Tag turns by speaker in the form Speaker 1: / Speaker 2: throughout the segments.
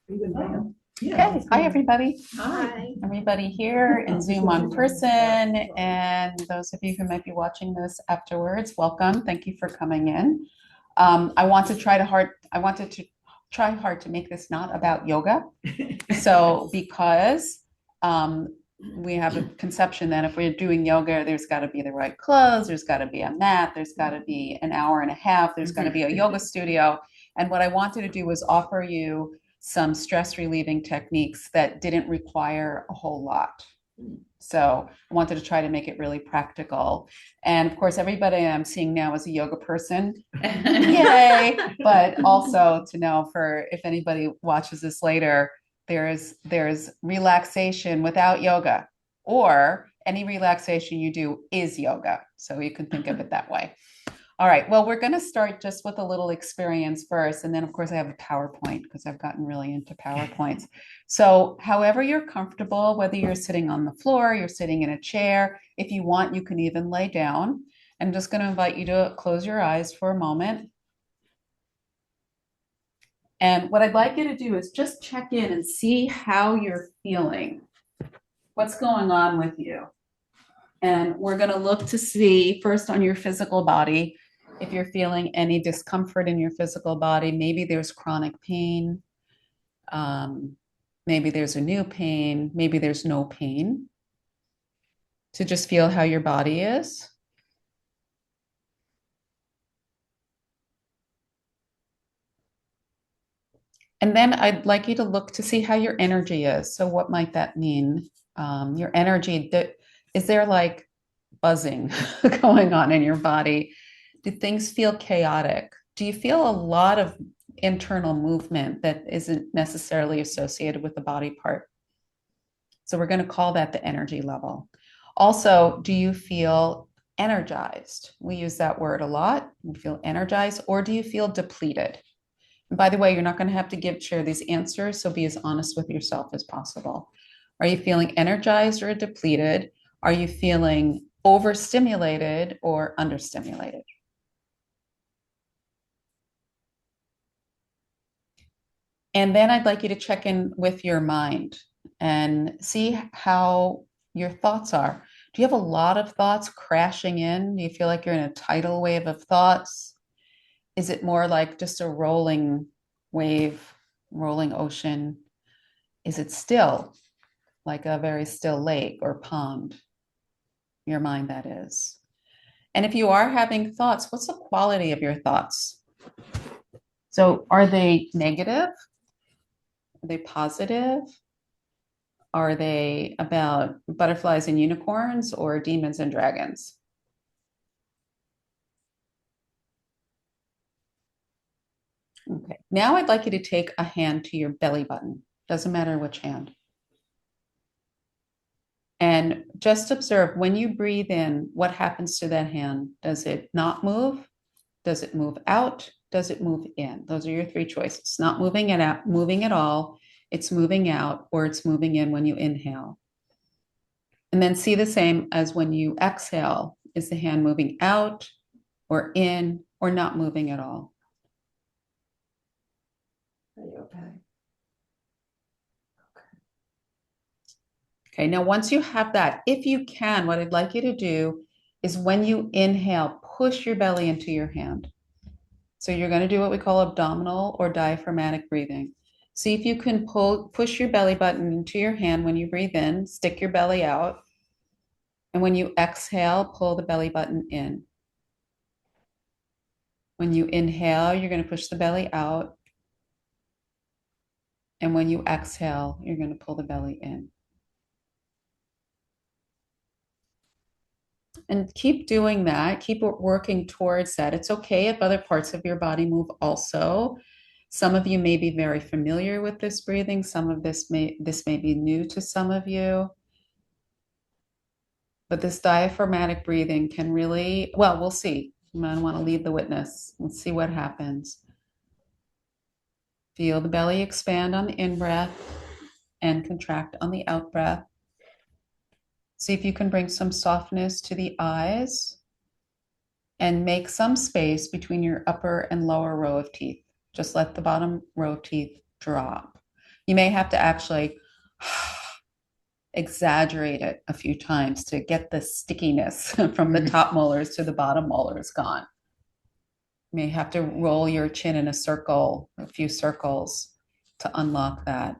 Speaker 1: Okay, hi everybody.
Speaker 2: Hi.
Speaker 1: Everybody here in Zoom on person, and those of you who might be watching this afterwards, welcome. Thank you for coming in. I wanted to try hard to make this not about yoga. So because we have a conception that if we're doing yoga, there's got to be the right clothes, there's got to be a mat, there's got to be an hour and a half, there's got to be a yoga studio. And what I wanted to do was offer you some stress relieving techniques that didn't require a whole lot. So I wanted to try to make it really practical. And of course, everybody I'm seeing now is a yoga person. Yay! But also to know for if anybody watches this later, there's relaxation without yoga, or any relaxation you do is yoga. So you can think of it that way. All right. Well, we're going to start just with a little experience first. And then, of course, I have a PowerPoint because I've gotten really into PowerPoints. So, however you're comfortable, whether you're sitting on the floor, you're sitting in a chair, if you want, you can even lay down. I'm just going to invite you to close your eyes for a moment. And what I'd like you to do is just check in and see how you're feeling. What's going on with you? And we're going to look to see first on your physical body if you're feeling any discomfort in your physical body. Maybe there's chronic pain. Um, Maybe there's a new pain. Maybe there's no pain. To just feel how your body is. And then I'd like you to look to see how your energy is. So, what might that mean? Your energy, is there like buzzing going on in your body? Do things feel chaotic? Do you feel a lot of internal movement that isn't necessarily associated with the body part? So we're going to call that the energy level. Also, do you feel energized? We use that word a lot. You feel energized, or do you feel depleted? And by the way, you're not going to have to share these answers, so be as honest with yourself as possible. Are you feeling energized or depleted? Are you feeling overstimulated or understimulated? And then I'd like you to check in with your mind and see how your thoughts are. Do you have a lot of thoughts crashing in? Do you feel like you're in a tidal wave of thoughts? Is it more like just a rolling wave, rolling ocean? Is it still, like a very still lake or pond? Your mind, that is. And if you are having thoughts, what's the quality of your thoughts? So are they negative? Are they positive? Are they about butterflies and unicorns or demons and dragons? Okay. Now I'd like you to take a hand to your belly button. Doesn't matter which hand. And just observe when you breathe in, what happens to that hand? Does it not move? Does it move out? Does it move in? Those are your three choices. Not moving it out, moving at all. It's moving out, or it's moving in when you inhale. And then see the same as when you exhale. Is the hand moving out or in or not moving at all?
Speaker 2: Are you okay?
Speaker 1: Okay, now once you have that, if you can, what I'd like you to do is when you inhale, push your belly into your hand. So you're going to do what we call abdominal or diaphragmatic breathing. See if you can push your belly button into your hand when you breathe in, stick your belly out. And when you exhale, pull the belly button in. When you inhale, you're going to push the belly out. And when you exhale, you're going to pull the belly in. And keep doing that. Keep working towards that. It's okay if other parts of your body move also. Some of you may be very familiar with this breathing. Some of this may be new to some of you. But this diaphragmatic breathing can really, well, we'll see. You might want to lead the witness. Let's see what happens. Feel the belly expand on the in breath and contract on the out breath. See if you can bring some softness to the eyes and make some space between your upper and lower row of teeth. Just let the bottom row of teeth drop. You may have to actually exaggerate it a few times to get the stickiness from the top molars to the bottom molars gone. You may have to roll your chin in a circle, a few circles to unlock that.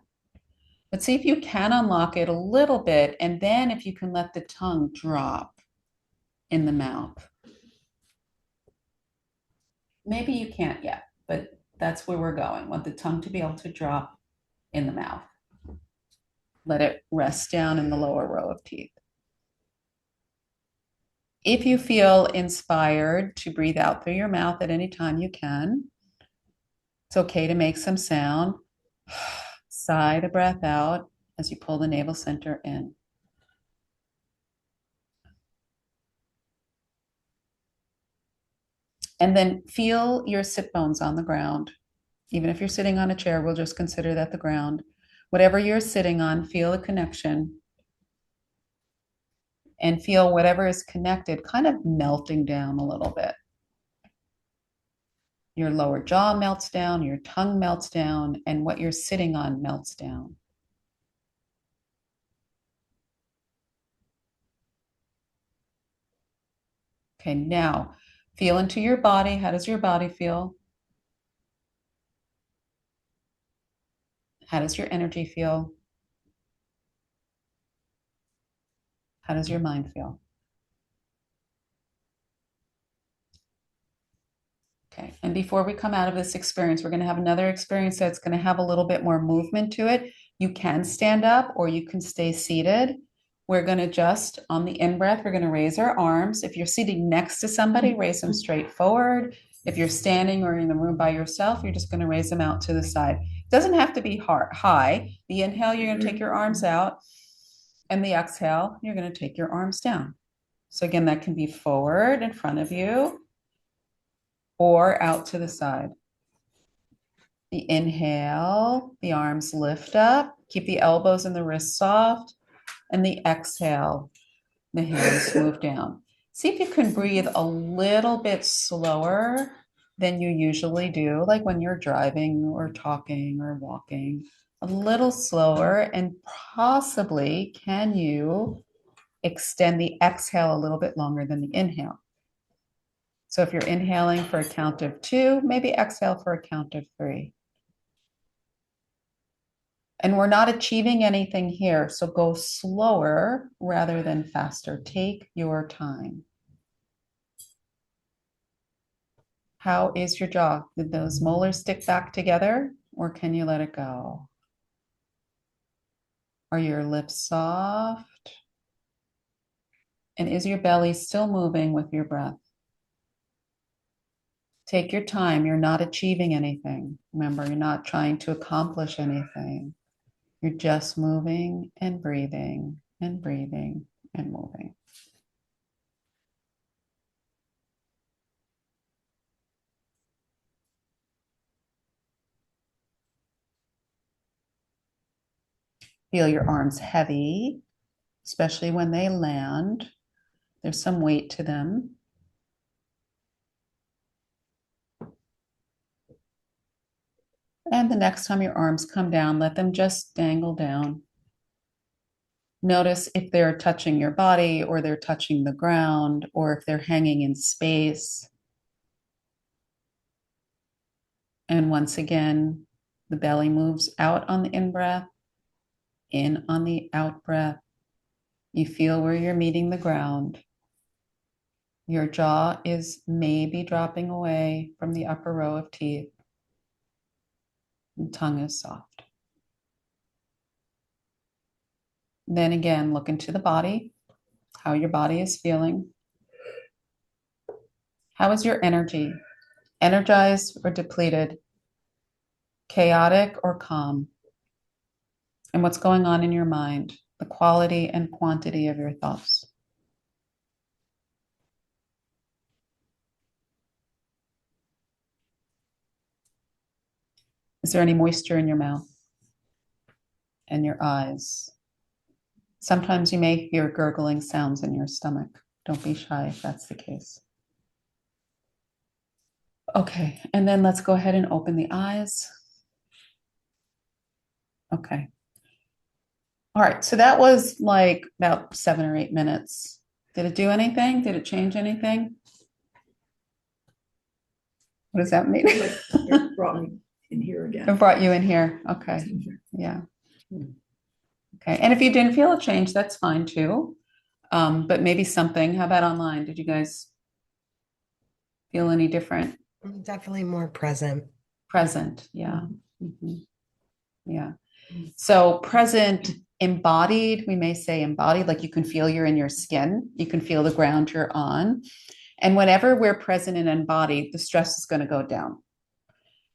Speaker 1: But see if you can unlock it a little bit, and then if you can let the tongue drop in the mouth. Maybe you can't yet, but that's where we're going. Want the tongue to be able to drop in the mouth. Let it rest down in the lower row of teeth. If you feel inspired to breathe out through your mouth at any time, you can. It's okay to make some sound. Sigh the breath out as you pull the navel center in. And then feel your sit bones on the ground. Even if you're sitting on a chair, we'll just consider that the ground. Whatever you're sitting on, feel a connection and feel whatever is connected kind of melting down a little bit. Your lower jaw melts down, your tongue melts down, and what you're sitting on melts down. Okay, now feel into your body. How does your body feel? How does your energy feel? How does your mind feel? Okay, and before we come out of this experience, we're going to have another experience that's going to have a little bit more movement to it. You can stand up or you can stay seated. We're going to just, on the in-breath, we're going to raise our arms. If you're sitting next to somebody, raise them straight forward. If you're standing or in the room by yourself, you're just going to raise them out to the side. It doesn't have to be high. The inhale, you're going to take your arms out, and the exhale, you're going to take your arms down. So again, that can be forward in front of you or out to the side. The inhale, the arms lift up, keep the elbows and the wrists soft, and the exhale, the hands move down. See if you can breathe a little bit slower than you usually do, like when you're driving or talking or walking, a little slower, and possibly can you extend the exhale a little bit longer than the inhale. So if you're inhaling for a count of 2, maybe exhale for a count of 3. And we're not achieving anything here, so go slower rather than faster. Take your time. How is your jaw? Did those molars stick back together, or can you let it go? Are your lips soft? And is your belly still moving with your breath? Take your time. You're not achieving anything. Remember, you're not trying to accomplish anything. You're just moving and breathing and breathing and moving. Feel your arms heavy, especially when they land. There's some weight to them. And the next time your arms come down, let them just dangle down. Notice if they're touching your body or they're touching the ground or if they're hanging in space. And once again, the belly moves out on the in-breath, in on the out-breath. You feel where you're meeting the ground. Your jaw is maybe dropping away from the upper row of teeth. The tongue is soft. Then again, look into the body, how your body is feeling. How is your energy? Energized or depleted? Chaotic or calm? And what's going on in your mind? The quality and quantity of your thoughts. Is there any moisture in your mouth and your eyes? Sometimes you may hear gurgling sounds in your stomach. Don't be shy if that's the case. Okay, and then let's go ahead and open the eyes. Okay. All right. So that was like about 7 or 8 minutes. Did it do anything? Did it change anything? What does that mean?
Speaker 2: It brought me in here
Speaker 1: It
Speaker 2: again.
Speaker 1: brought you in here. Okay. Yeah. Okay. And if you didn't feel a change, that's fine too. But maybe something. How about online? Did you guys feel any different?
Speaker 3: Definitely more present.
Speaker 1: Present. Yeah. Mhm. Yeah. So present, embodied, we may say embodied, like you can feel you're in your skin, you can feel the ground you're on. And whenever we're present and embodied, the stress is going to go down.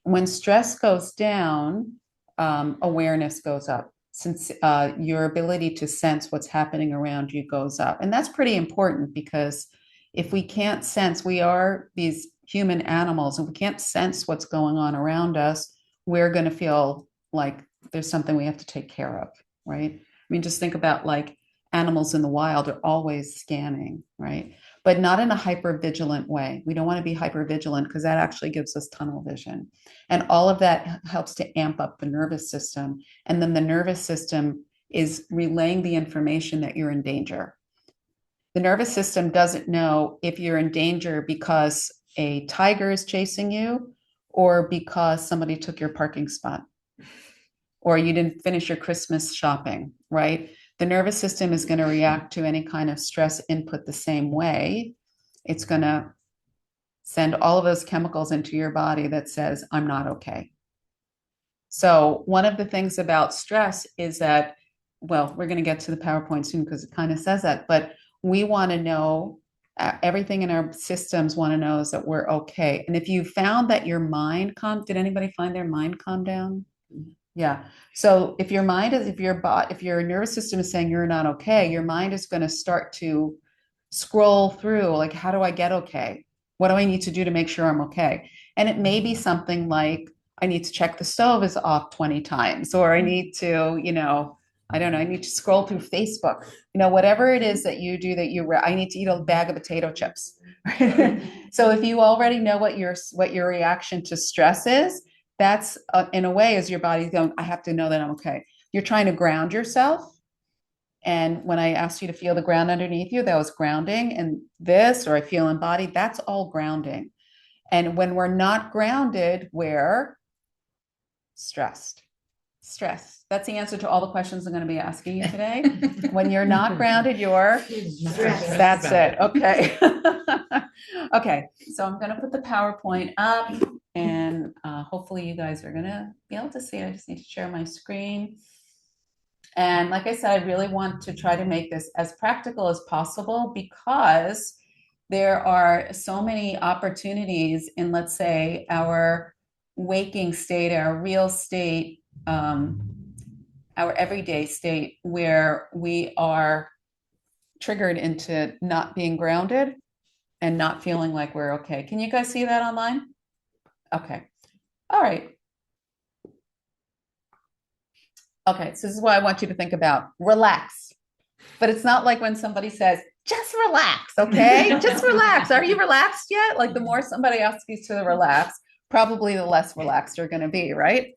Speaker 1: When stress goes down, awareness goes up. Since your ability to sense what's happening around you goes up. And that's pretty important because if we can't sense, we are these human animals, and we can't sense what's going on around us, we're going to feel like there's something we have to take care of, right? I mean, just think about like animals in the wild are always scanning, right? But not in a hyper vigilant way. We don't want to be hyper vigilant because that actually gives us tunnel vision. And all of that helps to amp up the nervous system. And then the nervous system is relaying the information that you're in danger. The nervous system doesn't know if you're in danger because a tiger is chasing you or because somebody took your parking spot or you didn't finish your Christmas shopping, right? The nervous system is going to react to any kind of stress input the same way. It's going to send all of those chemicals into your body that says, I'm not okay. So one of the things about stress is that, well, we're going to get to the PowerPoint soon because it kind of says that, but we want to know everything in our systems want to know is that we're okay. And if you found that your mind did anybody find their mind calm down? Yeah. So if your mind is, if your nervous system is saying you're not okay, your mind is going to start to scroll through, like, how do I get okay? What do I need to do to make sure I'm okay? And it may be something like, I need to check the stove is off 20 times, or I need to, I don't know, I need to scroll through Facebook, whatever it is that you do I need to eat a bag of potato chips. So if you already know what your reaction to stress is, that's in a way is your body going, I have to know that I'm okay. You're trying to ground yourself. And when I asked you to feel the ground underneath you, that was grounding. And this, or I feel embodied, that's all grounding. And when we're not grounded, we're stressed. Stress. That's the answer to all the questions I'm going to be asking you today. When you're not grounded, you're stressed. That's it. Okay. Okay. So I'm going to put the PowerPoint up and hopefully you guys are going to be able to see it. I just need to share my screen. And like I said, I really want to try to make this as practical as possible because there are so many opportunities in, let's say, our waking state, our real state, our everyday state, where we are triggered into not being grounded and not feeling like we're okay. Can you guys see that online? Okay. All right. Okay, so this is what I want you to think about. Relax. But it's not like when somebody says, just relax, okay? Just relax. Are you relaxed yet? Like the more somebody asks you to relax, probably the less relaxed you're going to be, right?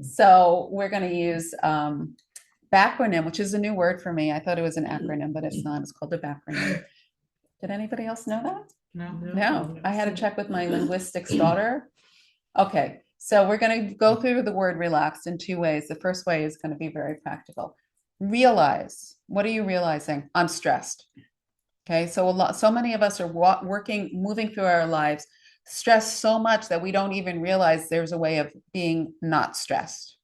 Speaker 1: So we're going to use backronym, which is a new word for me. I thought it was an acronym, but it's not. It's called a backronym. Did anybody else know that? No. I had to check with my linguistics daughter. Okay, so we're going to go through the word relaxed in two ways. The first way is going to be very practical. Realize. What are you realizing? I'm stressed. Okay, so many of us are moving through our lives, stressed so much that we don't even realize there's a way of being not stressed.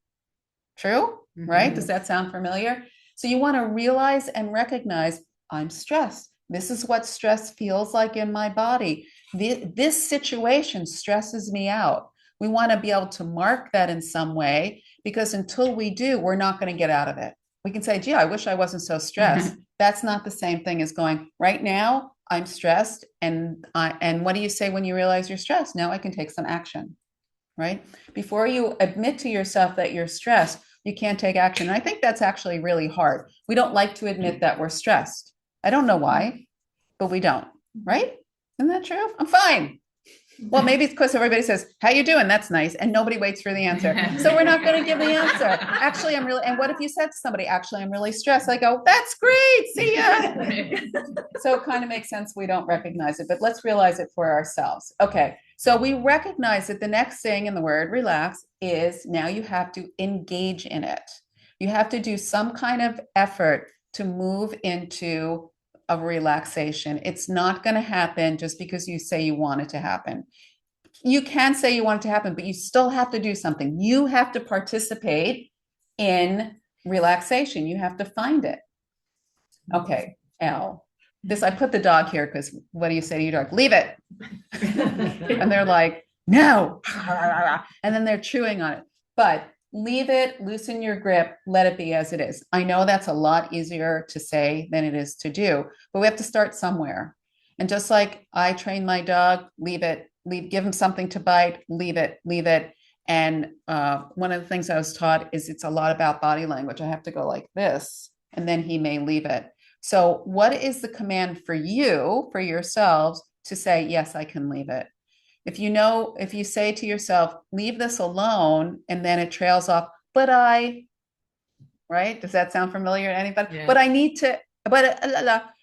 Speaker 1: True? Right? Does that sound familiar? So you want to realize and recognize I'm stressed. This is what stress feels like in my body. This situation stresses me out. We want to be able to mark that in some way because until we do, we're not going to get out of it. We can say, gee, I wish I wasn't so stressed. That's not the same thing as going, right now, I'm stressed. And what do you say when you realize you're stressed? Now I can take some action, right? Before you admit to yourself that you're stressed, you can't take action. And I think that's actually really hard. We don't like to admit that we're stressed. I don't know why, but we don't, right? Isn't that true? I'm fine. Well, maybe it's because everybody says, "How you doing?" That's nice, and nobody waits for the answer. So we're not going to give the answer. Actually, I'm really. And what if you said to somebody, "Actually, I'm really stressed"? I go, "That's great. See ya." So it kind of makes sense we don't recognize it, but let's realize it for ourselves. Okay, so we recognize that the next thing in the word relax is now you have to engage in it. You have to do some kind of effort to move into a relaxation. It's not going to happen just because you say you want it to happen. You can say you want it to happen, but you still have to do something. You have to participate in relaxation. You have to find it. Okay, Al. This I put the dog here because what do you say to your dog? Leave it. And they're like, no. And then they're chewing on it. But leave it, loosen your grip, let it be as it is. I know that's a lot easier to say than it is to do, but we have to start somewhere. And just like I train my dog, leave it, give him something to bite, leave it, leave it. And one of the things I was taught is it's a lot about body language. I have to go like this, and then he may leave it. So what is the command for you, for yourselves, to say, yes, I can leave it? If you say to yourself, leave this alone, and then it trails off, right? Does that sound familiar to anybody?
Speaker 4: Yeah.
Speaker 1: But I need to,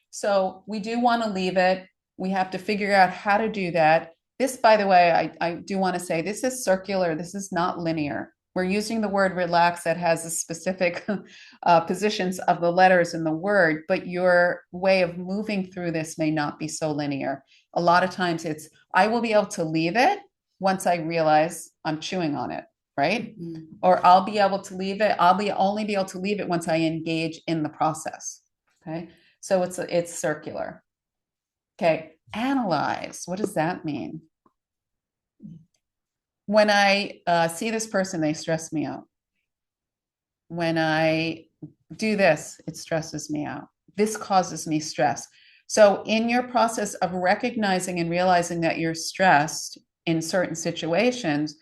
Speaker 1: so we do want to leave it. We have to figure out how to do that. This, by the way, I do want to say this is circular. This is not linear. We're using the word relax that has a specific positions of the letters in the word, but your way of moving through this may not be so linear. A lot of times it's, I will be able to leave it once I realize I'm chewing on it, right?
Speaker 2: Mm-hmm.
Speaker 1: Or I'll be able to leave it. Only be able to leave it once I engage in the process. Okay. So it's circular. Okay. Analyze. What does that mean? When I see this person, they stress me out. When I do this, it stresses me out. This causes me stress. So in your process of recognizing and realizing that you're stressed in certain situations,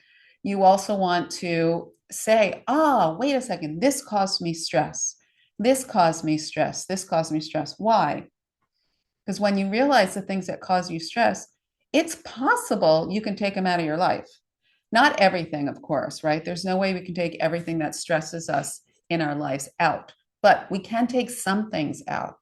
Speaker 1: you also want to say, oh, wait a second, this caused me stress. This caused me stress. This caused me stress. Why? Because when you realize the things that cause you stress, it's possible you can take them out of your life. Not everything, of course, right? There's no way we can take everything that stresses us in our lives out, but we can take some things out,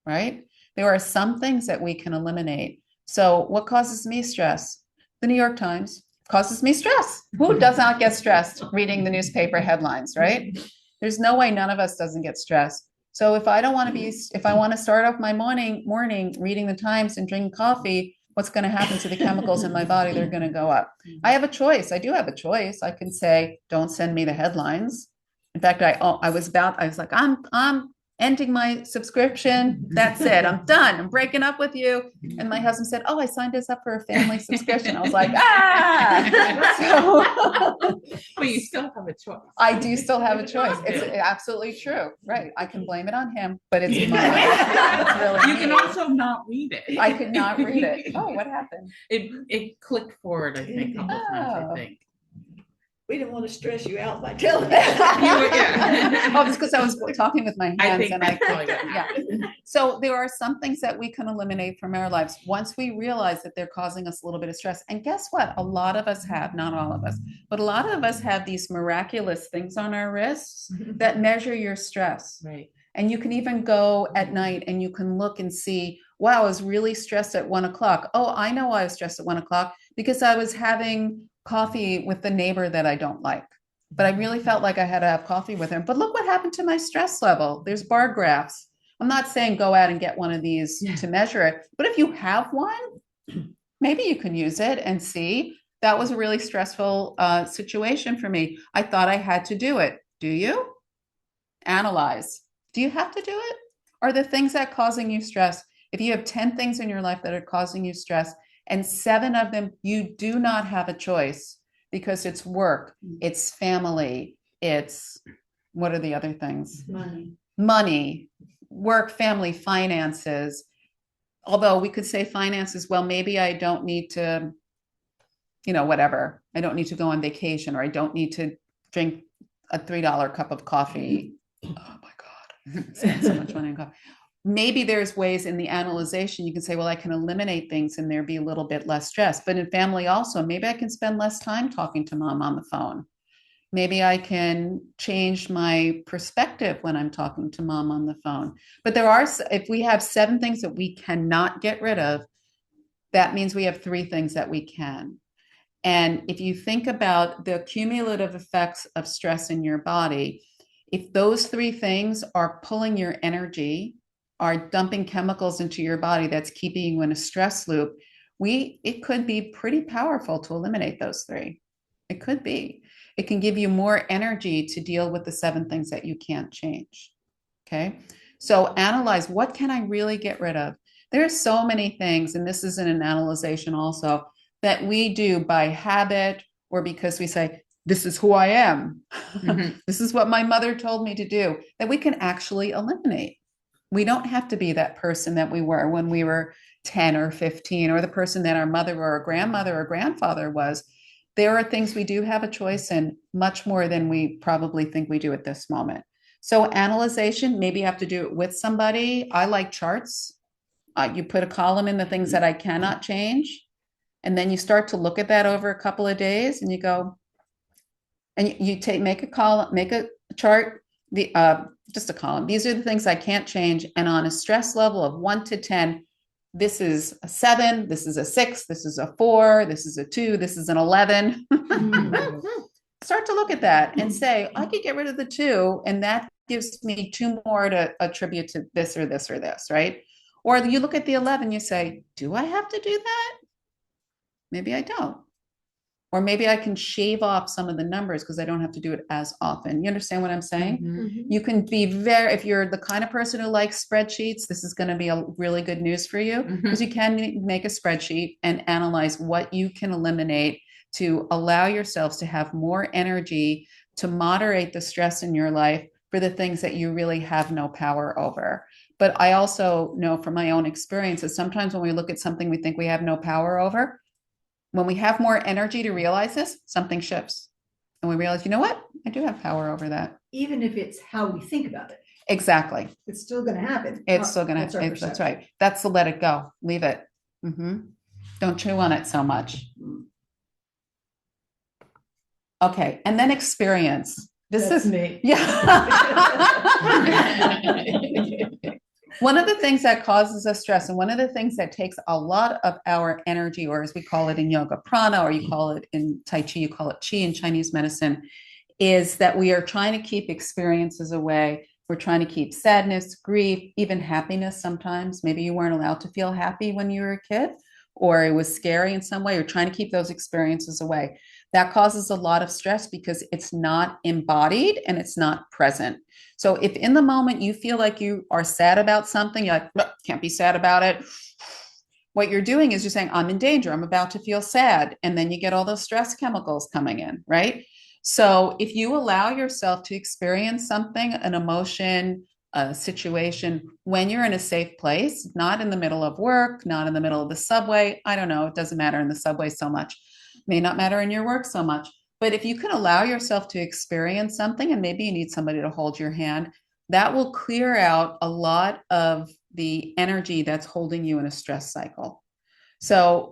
Speaker 1: right? There are some things that we can eliminate. So what causes me stress? The New York Times causes me stress. Who does not get stressed reading the newspaper headlines, right? There's no way none of us doesn't get stressed. So if I want to start off my morning reading the Times and drinking coffee, what's going to happen to the chemicals in my body? They're going to go up. I have a choice. I do have a choice. I can say, don't send me the headlines. In fact, I was like, I'm ending my subscription. That's it. I'm done. I'm breaking up with you. And my husband said, oh, I signed us up for a family subscription. I was like,
Speaker 4: But you still have a choice.
Speaker 1: I do still have a choice. It's absolutely true. Right. I can blame it on him, but it's mine. It's really
Speaker 4: You can also not read it.
Speaker 1: I could not read it. Oh, what happened?
Speaker 4: It clicked forward, I think, a couple times,
Speaker 1: Oh.
Speaker 4: I think.
Speaker 2: We didn't want to stress you out by telling
Speaker 4: Yeah.
Speaker 1: Oh, it's because I was talking with my
Speaker 4: I
Speaker 1: hands
Speaker 4: think
Speaker 1: and I
Speaker 4: that's probably what
Speaker 1: yeah. So there are some things that we can eliminate from our lives once we realize that they're causing us a little bit of stress. And guess what? A lot of us have, not all of us, but a lot of us have these miraculous things on our wrists that measure your stress.
Speaker 4: Right.
Speaker 1: And you can even go at night and you can look and see, wow, I was really stressed at 1 o'clock. Oh, I know I was stressed at 1 o'clock because I was having coffee with the neighbor that I don't like. But I really felt like I had to have coffee with him. But look what happened to my stress level. There's bar graphs. I'm not saying go out and get one of these to measure it. But if you have one, maybe you can use it and see. That was a really stressful situation for me. I thought I had to do it. Do you? Analyze. Do you have to do it? Are the things that causing you stress? If you have 10 things in your life that are causing you stress, and 7 of them you do not have a choice because it's work, it's family, it's what are the other things? Money, work, family, finances. Although we could say finances, well, maybe I don't need to, whatever. I don't need to go on vacation, or I don't need to drink a $3 cup of coffee. Oh my God, spend so much money on coffee. maybe there's ways in the analyzation you can say, well, I can eliminate things and there be a little bit less stress. But in family also, maybe I can spend less time talking to mom on the phone. Maybe I can change my perspective when I'm talking to mom on the phone. But if we have 7 things that we cannot get rid of, that means we have 3 things that we can. And if you think about the cumulative effects of stress in your body, if those 3 things are pulling your energy, are dumping chemicals into your body that's keeping you in a stress loop, it could be pretty powerful to eliminate those 3. It could be. It can give you more energy to deal with the 7 things that you can't change. Okay. So analyze, what can I really get rid of? There are so many things, and this is in an analyzation also, that we do by habit or because we say, this is who I am. This is what my mother told me to do, that we can actually eliminate. We don't have to be that person that we were when we were 10 or 15, or the person that our mother or our grandmother or grandfather was. There are things we do have a choice in, much more than we probably think we do at this moment. So analyzation, maybe you have to do it with somebody. I like charts. You put a column in the things that I cannot change. And then you start to look at that over a couple of days and you go, and make a column, make a chart, just a column. These are the things I can't change. And on a stress level of 1 to 10, this is a 7, this is a 6, this is a 4, this is a 2, this is an 11. Start to look at that and say, I could get rid of the 2, and that gives me 2 more to attribute to this or this or this, right? Or you look at the 11, you say, do I have to do that? Maybe I don't. Or maybe I can shave off some of the numbers because I don't have to do it as often. You understand what I'm saying?
Speaker 4: Mhm.
Speaker 1: You can be if you're the kind of person who likes spreadsheets, this is going to be a really good news for you, because you can make a spreadsheet and analyze what you can eliminate to allow yourselves to have more energy to moderate the stress in your life for the things that you really have no power over. But I also know from my own experience that sometimes when we look at something we think we have no power over, when we have more energy to realize this, something shifts. And we realize, you know what? I do have power over that.
Speaker 2: Even if it's how we think about it,
Speaker 1: Exactly.
Speaker 2: it's still gonna happen.
Speaker 1: It's still going
Speaker 2: That's our
Speaker 1: to, that's
Speaker 2: perception.
Speaker 1: right. That's the let it go. Leave it. Don't chew on it so much. Okay. And then experience. This
Speaker 2: That's
Speaker 1: is,
Speaker 2: me.
Speaker 1: yeah. One of the things that causes us stress, and one of the things that takes a lot of our energy, or as we call it in yoga, prana, or you call it in Tai Chi, you call it Qi in Chinese medicine, is that we are trying to keep experiences away. We're trying to keep sadness, grief, even happiness sometimes. Maybe you weren't allowed to feel happy when you were a kid, or it was scary in some way. You're trying to keep those experiences away. That causes a lot of stress because it's not embodied and it's not present. So if in the moment you feel like you are sad about something, you're like, can't be sad about it. What you're doing is you're saying, I'm in danger. I'm about to feel sad. And then you get all those stress chemicals coming in, right? So if you allow yourself to experience something, an emotion, a situation, when you're in a safe place, not in the middle of work, not in the middle of the subway, I don't know, it doesn't matter in the subway so much, may not matter in your work so much. But if you can allow yourself to experience something, and maybe you need somebody to hold your hand, that will clear out a lot of the energy that's holding you in a stress cycle. So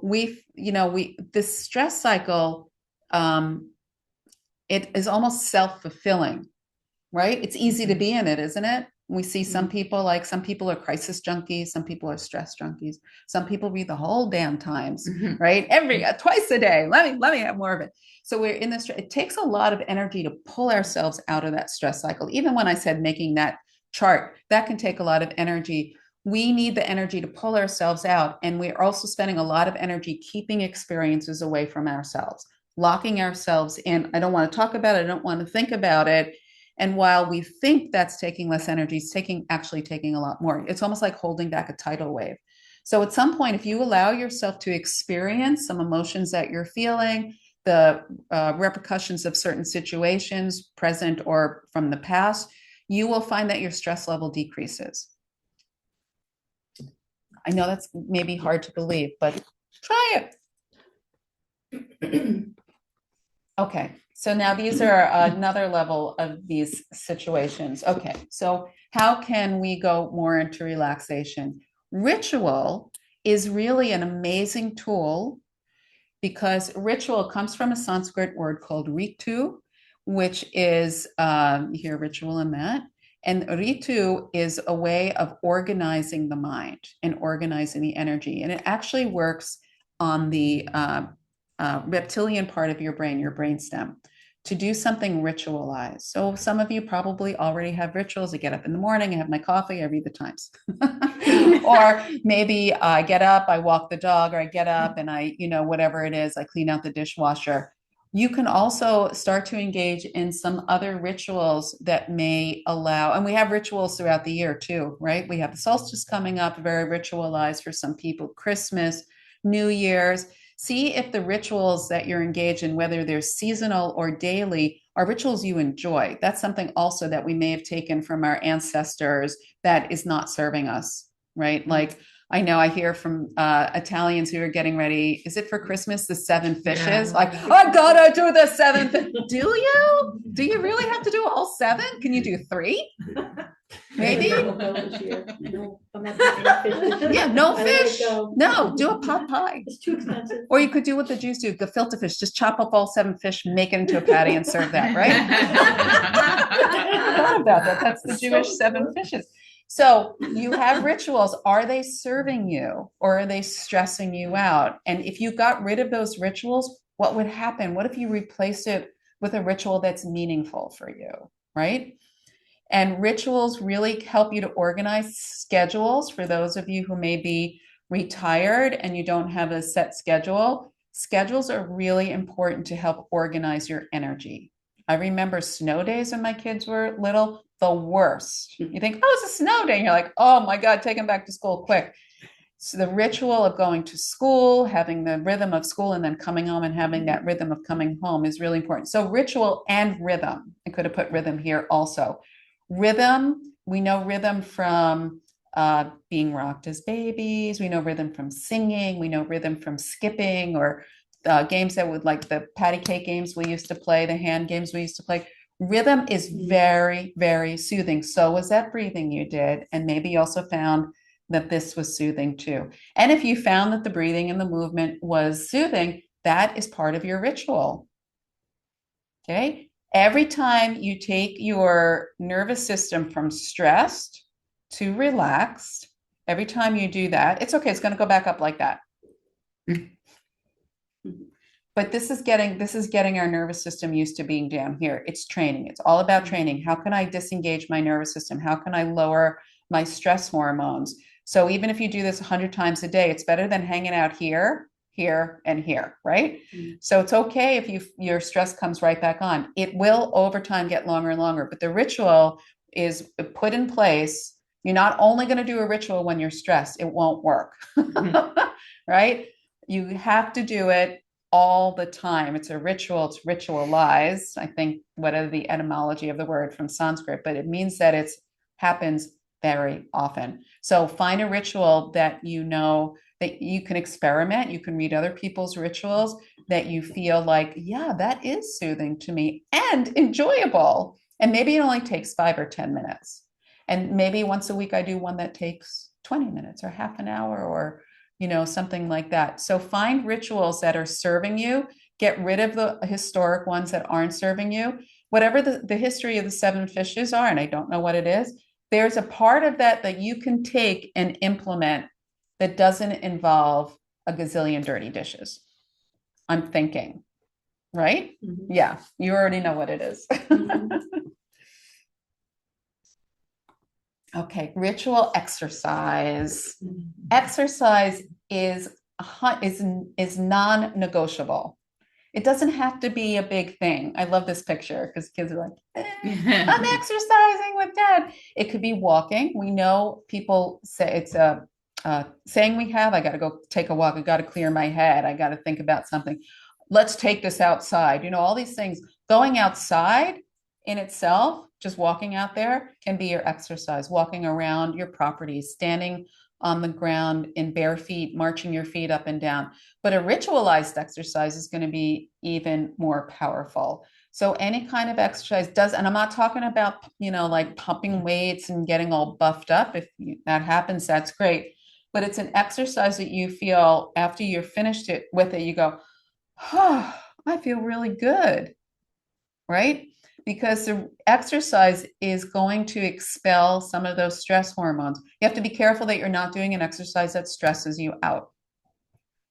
Speaker 1: this stress cycle, it is almost self-fulfilling, right? It's easy to be in it, isn't it? We see some people are crisis junkies, some people are stress junkies, some people read the whole damn Times, right? Twice a day. Let me have more of it. So we're in this. It takes a lot of energy to pull ourselves out of that stress cycle. Even when I said making that chart, that can take a lot of energy. We need the energy to pull ourselves out, and we're also spending a lot of energy keeping experiences away from ourselves, locking ourselves in. I don't want to talk about it. I don't want to think about it. And while we think that's taking less energy, it's actually taking a lot more. It's almost like holding back a tidal wave. So at some point, if you allow yourself to experience some emotions that you're feeling, the repercussions of certain situations, present or from the past, you will find that your stress level decreases. I know that's maybe hard to believe, but try it. Okay, So now these are another level of these situations. Okay, so how can we go more into relaxation? Ritual is really an amazing tool because ritual comes from a Sanskrit word called ritu, which is here ritual in that. And ritu is a way of organizing the mind and organizing the energy. And it actually works on the reptilian part of your brainstem, to do something ritualized. So some of you probably already have rituals. I get up in the morning, I have my coffee, I read the Times. Or maybe I get up, I walk the dog, or I get up and I, whatever it is, I clean out the dishwasher. You can also start to engage in some other rituals that may allow, and we have rituals throughout the year too, right? We have the solstice coming up, very ritualized for some people, Christmas, New Year's. See if the rituals that you're engaged in, whether they're seasonal or daily, are rituals you enjoy. That's something also that we may have taken from our ancestors that is not serving us, right? Like I know I hear from Italians who are getting ready. Is it for Christmas? The 7 fishes?
Speaker 4: Yeah.
Speaker 1: Like, I gotta do the 7. Do you? Do you really have to do all 7? Can you do 3? Maybe?
Speaker 5: No, I'm not taking a fish this year.
Speaker 1: Yeah, no
Speaker 5: I
Speaker 1: fish.
Speaker 5: like,
Speaker 1: No, do a pot pie.
Speaker 5: It's too expensive.
Speaker 1: Or you could do what the Jews do, gefilte fish, just chop up all 7 fish, make it into a patty and serve that, right? I thought about that. That's the Jewish 7 fishes. So you have rituals. Are they serving you or are they stressing you out? And if you got rid of those rituals, what would happen? What if you replace it with a ritual that's meaningful for you, right? And rituals really help you to organize schedules for those of you who may be retired and you don't have a set schedule. Schedules are really important to help organize your energy. I remember snow days when my kids were little, the worst. You think, oh, it's a snow day. And you're like, oh my God, take them back to school quick. So the ritual of going to school, having the rhythm of school, and then coming home and having that rhythm of coming home is really important. So ritual and rhythm. I could have put rhythm here also. Rhythm, we know rhythm from being rocked as babies. We know rhythm from singing. We know rhythm from skipping, or games that would, like the patty cake games we used to play, the hand games we used to play. Rhythm is very, very soothing. So was that breathing you did. And maybe you also found that this was soothing too. And if you found that the breathing and the movement was soothing, that is part of your ritual. Okay. Every time you take your nervous system from stressed to relaxed, every time you do that, it's okay. It's going to go back up like that. But this is getting our nervous system used to being down here. It's training. It's all about training. How can I disengage my nervous system? How can I lower my stress hormones? So even if you do this 100 times a day, it's better than hanging out here, here, and here, right? So it's okay if your stress comes right back on. It will over time get longer and longer, but the ritual is put in place. You're not only going to do a ritual when you're stressed. It won't work, right? You have to do it all the time. It's a ritual. It's ritualized. I think whatever the etymology of the word from Sanskrit, but it means that it happens very often. So find a ritual that you know that you can experiment. You can read other people's rituals that you feel like, yeah, that is soothing to me and enjoyable. And maybe it only takes 5 or 10 minutes. And maybe once a week I do one that takes 20 minutes or half an hour or something like that. So find rituals that are serving you, get rid of the historic ones that aren't serving you. Whatever the history of the 7 fishes are, and I don't know what it is, there's a part of that you can take and implement that doesn't involve a gazillion dirty dishes. I'm thinking, right?
Speaker 5: Mm-hmm.
Speaker 1: Yeah, you already know what it is. Okay, ritual exercise. Exercise is non-negotiable. It doesn't have to be a big thing. I love this picture because kids are like, I'm exercising with dad. It could be walking. We know people say it's a saying we have, I got to go take a walk. I got to clear my head. I got to think about something. Let's take this outside. All these things. Going outside in itself, just walking out there can be your exercise. Walking around your property, standing on the ground in bare feet, marching your feet up and down. But a ritualized exercise is going to be even more powerful. So any kind of exercise does, and I'm not talking about, like pumping weights and getting all buffed up. If that happens, that's great. But it's an exercise that you feel after you're finished with it, you go, oh, I feel really good, right? Because the exercise is going to expel some of those stress hormones. You have to be careful that you're not doing an exercise that stresses you out.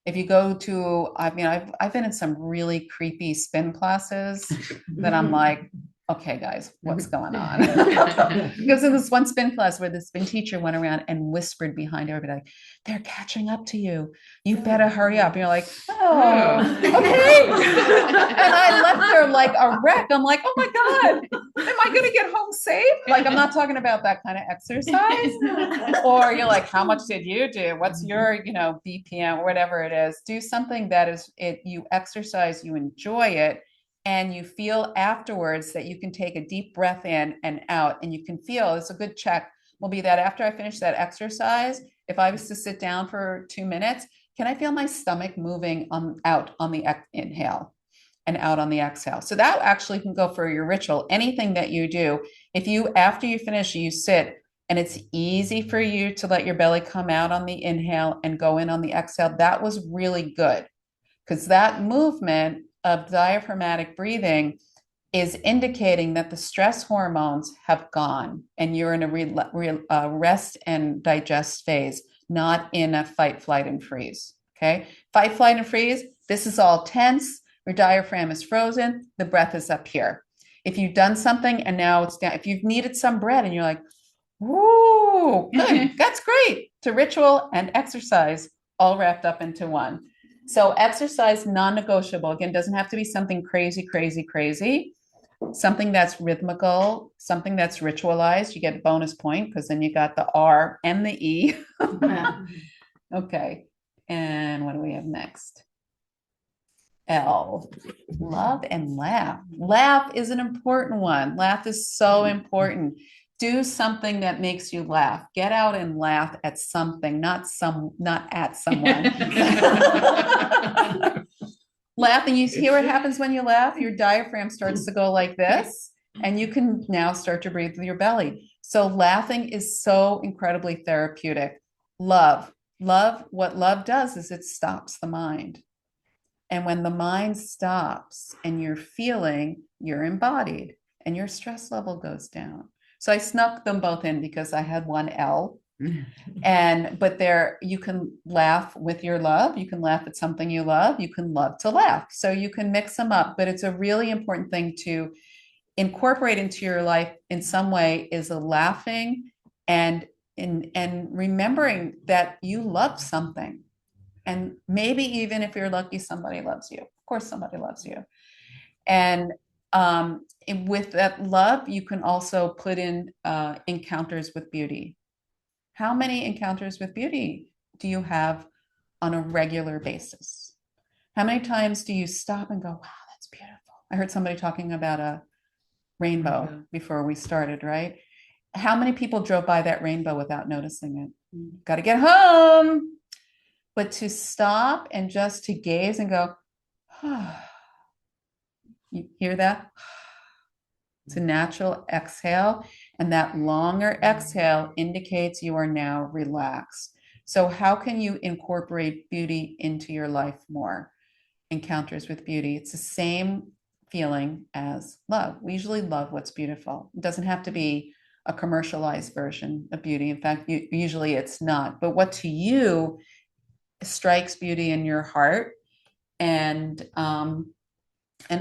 Speaker 1: If you go to, I've been in some really creepy spin classes that I'm like, okay, guys, what's going on? Because in this one spin class where the spin teacher went around and whispered behind everybody, like, they're catching up to you. You better hurry up. And you're like, oh, okay. And I left there like a wreck. I'm like, oh my God, am I going to get home safe? Like, I'm not talking about that kind of exercise. Or you're like, how much did you do? What's your, BPM or whatever it is? Do something that is it, you exercise, you enjoy it, and you feel afterwards that you can take a deep breath in and out, and you can feel, it's a good check, will be that after I finish that exercise, if I was to sit down for 2 minutes, can I feel my stomach moving out on the inhale and out on the exhale? So that actually can go for your ritual, anything that you do. If you, after you finish, you sit, and it's easy for you to let your belly come out on the inhale and go in on the exhale, that was really good, because that movement of diaphragmatic breathing is indicating that the stress hormones have gone and you're in a rest and digest phase, not in a fight, flight, and freeze. Okay. Fight, flight, and freeze. This is all tense. Your diaphragm is frozen. The breath is up here. If you've done something and now it's down, if you've needed some bread and you're like, woo, good, that's great. It's a ritual and exercise all wrapped up into one. So exercise, non-negotiable. Again, doesn't have to be something crazy, crazy, crazy. Something that's rhythmical, something that's ritualized. You get a bonus point because then you got the R and the E. Okay. And what do we have next? L, love and laugh. Laugh is an important one. Laugh is so important. Do something that makes you laugh. Get out and laugh at something, not at someone. Laughing, you hear what happens when you laugh? Your diaphragm starts to go like this, and you can now start to breathe with your belly. So laughing is so incredibly therapeutic. Love, what love does is it stops the mind. And when the mind stops and you're feeling, you're embodied and your stress level goes down. So I snuck them both in because I had one L. But there, you can laugh with your love. You can laugh at something you love. You can love to laugh. So you can mix them up. But it's a really important thing to incorporate into your life in some way, is a laughing and remembering that you love something. And maybe even if you're lucky, somebody loves you. Of course, somebody loves you. And with that love, you can also put in encounters with beauty. How many encounters with beauty do you have on a regular basis? How many times do you stop and go, wow, that's beautiful? I heard somebody talking about a rainbow before we started, right? How many people drove by that rainbow without noticing it? Got to get home. But to stop and just to gaze and go, oh. You hear that? It's a natural exhale, and that longer exhale indicates you are now relaxed. So how can you incorporate beauty into your life more? Encounters with beauty. It's the same feeling as love. We usually love what's beautiful. It doesn't have to be a commercialized version of beauty. In fact, usually it's not. But what to you strikes beauty in your heart, and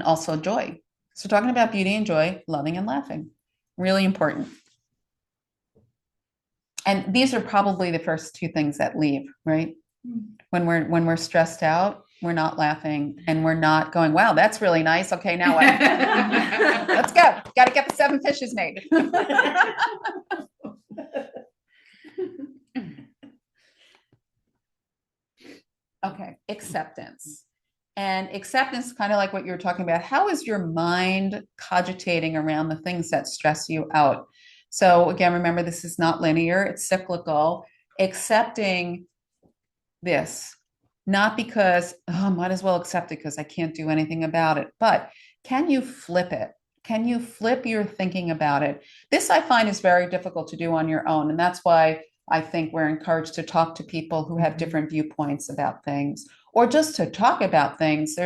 Speaker 1: also joy. So talking about beauty and joy, loving and laughing, really important. And these are probably the first two things that leave, right? When we're stressed out, we're not laughing and we're not going, wow, that's really nice. Okay, now what? Let's go. Got to get the 7 fishes made. Okay, acceptance. And acceptance is kind of like what you were talking about. How is your mind cogitating around the things that stress you out? So again, remember, this is not linear, it's cyclical. Accepting this, not because, oh, I might as well accept it because I can't do anything about it. But can you flip it? Can you flip your thinking about it? This I find is very difficult to do on your own. And that's why I think we're encouraged to talk to people who have different viewpoints about things, or just to talk about things.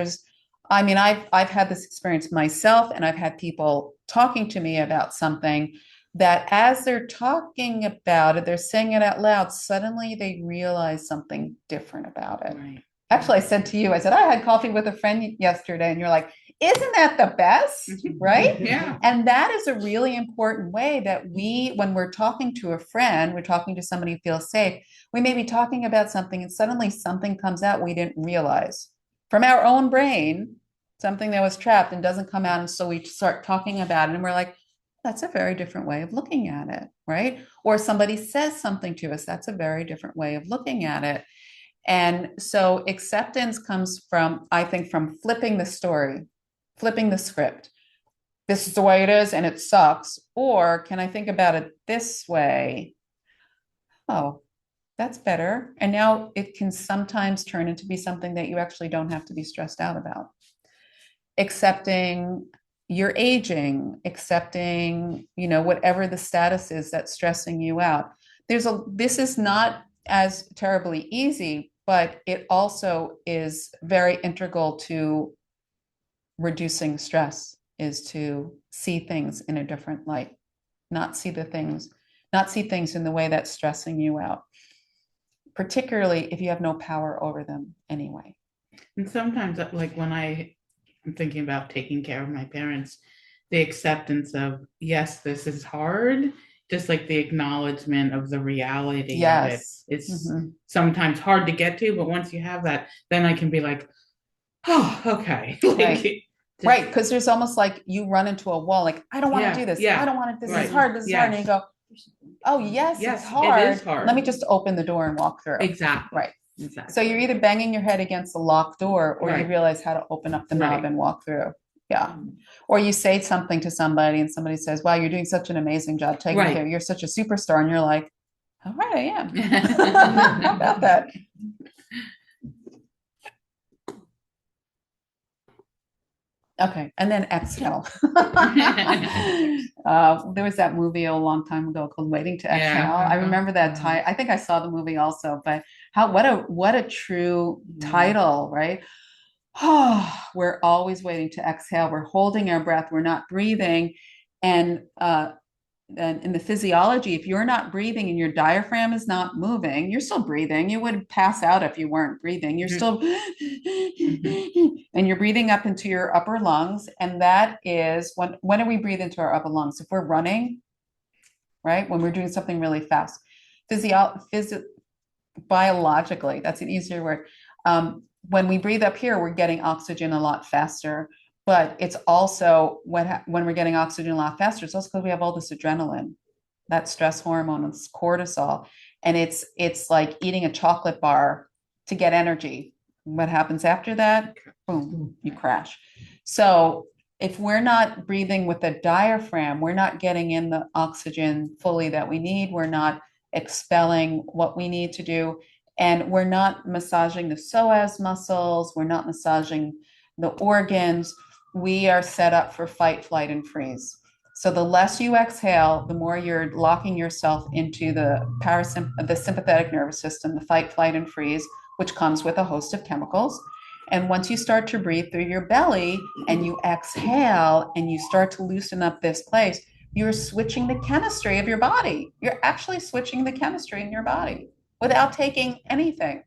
Speaker 1: I've had this experience myself, and I've had people talking to me about something that as they're talking about it, they're saying it out loud, suddenly they realize something different about it.
Speaker 4: Right.
Speaker 1: Actually, I said to you, I said, I had coffee with a friend yesterday, and you're like, isn't that the best? Right?
Speaker 4: Yeah.
Speaker 1: And that is a really important way that when we're talking to a friend, we're talking to somebody who feels safe, we may be talking about something and suddenly something comes out we didn't realize from our own brain, something that was trapped and doesn't come out. And so we start talking about it and we're like, that's a very different way of looking at it, right? Or somebody says something to us, that's a very different way of looking at it. And so acceptance comes from, I think, from flipping the story, flipping the script. This is the way it is and it sucks. Or can I think about it this way? Oh, that's better. And now it can sometimes turn into be something that you actually don't have to be stressed out about. Accepting your aging, accepting, whatever the status is that's stressing you out. This is not as terribly easy, but it also is very integral to reducing stress, is to see things in a different light, not see things in the way that's stressing you out, particularly if you have no power over them anyway.
Speaker 4: And sometimes, like when I'm thinking about taking care of my parents, the acceptance of, yes, this is hard, just like the acknowledgement of the reality of it.
Speaker 1: Yes.
Speaker 4: It's sometimes hard to get to, but once you have that, then I can be like, oh, okay.
Speaker 1: Right. Because there's almost like you run into a wall, like, I don't want to do this.
Speaker 4: Yeah.
Speaker 1: I don't want to, this
Speaker 4: Right.
Speaker 1: is hard. This is hard. And you go, oh, yes, it's hard.
Speaker 4: It is hard.
Speaker 1: Let me just open the door and walk through.
Speaker 4: Exactly.
Speaker 1: Right.
Speaker 4: Exactly.
Speaker 1: So you're either banging your head against the locked door or you
Speaker 4: Right.
Speaker 1: realize how to open up the knob
Speaker 4: Right.
Speaker 1: and walk through. Yeah. Or you say something to somebody and somebody says, wow, you're doing such an amazing job taking
Speaker 4: Right.
Speaker 1: care. You're such a superstar. And you're like, all right, I am. How about that? Okay, and then exhale. There was that movie a long time ago called Waiting to
Speaker 4: Yeah.
Speaker 1: Exhale. I remember that title. I think I saw the movie also, but what a true title, right? Oh, we're always waiting to exhale. We're holding our breath. We're not breathing. And in the physiology, if you're not breathing and your diaphragm is not moving, you're still breathing. You would pass out if you weren't breathing. You're still, and you're breathing up into your upper lungs. And that is when do we breathe into our upper lungs? If we're running, right? When we're doing something really fast. Biologically, that's an easier word. When we breathe up here, we're getting oxygen a lot faster. But it's also when we're getting oxygen a lot faster, it's also because we have all this adrenaline, that stress hormone, and cortisol. And it's like eating a chocolate bar to get energy. What happens after that? Boom, you crash. So if we're not breathing with the diaphragm, we're not getting in the oxygen fully that we need. We're not expelling what we need to do. And we're not massaging the psoas muscles. We're not massaging the organs. We are set up for fight, flight, and freeze. So the less you exhale, the more you're locking yourself into the sympathetic nervous system, the fight, flight, and freeze, which comes with a host of chemicals. And once you start to breathe through your belly and you exhale and you start to loosen up this place, you're switching the chemistry of your body. You're actually switching the chemistry in your body without taking anything.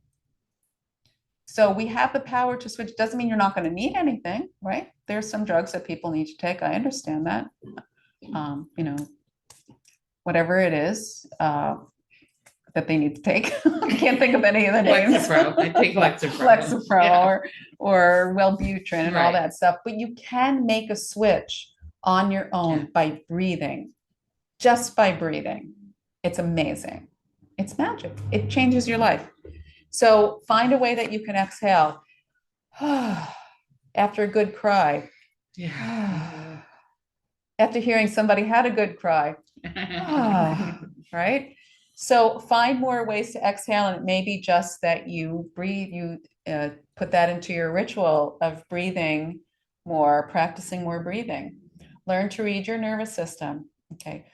Speaker 1: So we have the power to switch. Doesn't mean you're not going to need anything, right? There's some drugs that people need to take. I understand that. Whatever it is that they need to take. I can't think of any of the names.
Speaker 4: Lexapro. I take Lexapro.
Speaker 1: Lexapro
Speaker 4: Yeah.
Speaker 1: or Wellbutrin and all
Speaker 4: Right.
Speaker 1: that stuff. But you can make a switch on your own by breathing. Just by breathing. It's amazing. It's magic. It changes your life. So find a way that you can exhale. After a good cry.
Speaker 4: Yeah.
Speaker 1: After hearing somebody had a good cry. Right? So find more ways to exhale, and it may be just that you breathe, you put that into your ritual of breathing more, practicing more breathing. Learn to read your nervous system. Okay.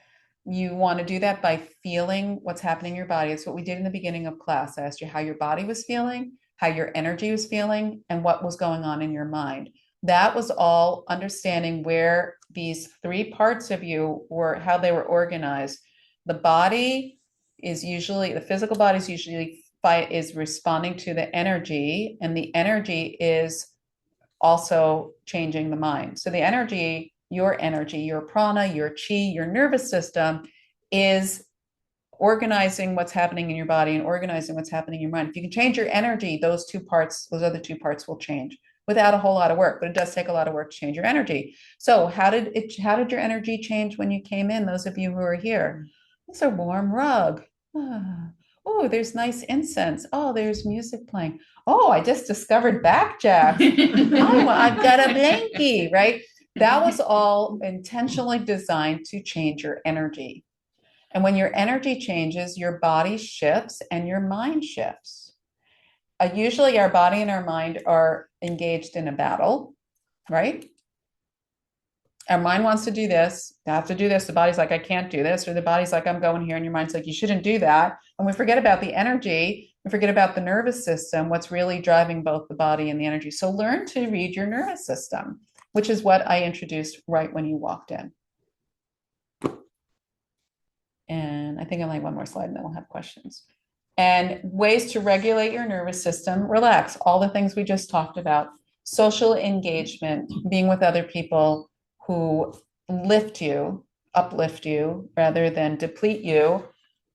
Speaker 1: You want to do that by feeling what's happening in your body. It's what we did in the beginning of class. I asked you how your body was feeling, how your energy was feeling, and what was going on in your mind. That was all understanding where these three parts of you were, how they were organized. The body is usually, the physical body is usually is responding to the energy, and the energy is also changing the mind. So the energy, your prana, your chi, your nervous system is organizing what's happening in your body and organizing what's happening in your mind. If you can change your energy, those other two parts will change without a whole lot of work, but it does take a lot of work to change your energy. So how did your energy change when you came in? Those of you who are here, it's a warm rug. Oh, there's nice incense. Oh, there's music playing. Oh, I just discovered backjacks. Oh, I've got a blankie, right? That was all intentionally designed to change your energy. And when your energy changes, your body shifts and your mind shifts. Usually our body and our mind are engaged in a battle, right? Our mind wants to do this, I have to do this. The body's like, I can't do this. Or the body's like, I'm going here. And your mind's like, you shouldn't do that. And we forget about the energy. We forget about the nervous system, what's really driving both the body and the energy. So learn to read your nervous system, which is what I introduced right when you walked in. And I think I only have one more slide and then we'll have questions. And ways to regulate your nervous system, relax, all the things we just talked about, social engagement, being with other people who lift you, uplift you, rather than deplete you,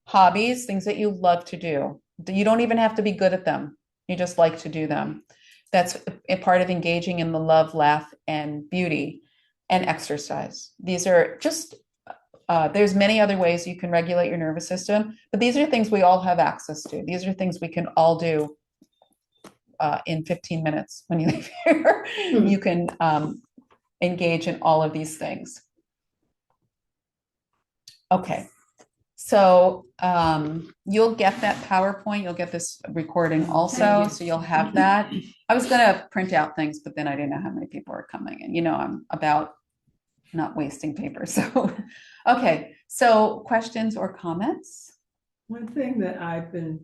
Speaker 1: hobbies, things that you love to do. You don't even have to be good at them. You just like to do them. That's a part of engaging in the love, laugh, and beauty, and exercise. These are just there's many other ways you can regulate your nervous system, but these are things we all have access to. These are things we can all do in 15 minutes when you leave here. You can engage in all of these things. Okay, so you'll get that PowerPoint, you'll get this recording also, so you'll have that. I was gonna print out things, but then I didn't know how many people are coming, and I'm about not wasting paper, so. Okay, so questions or comments?
Speaker 6: One thing that I've been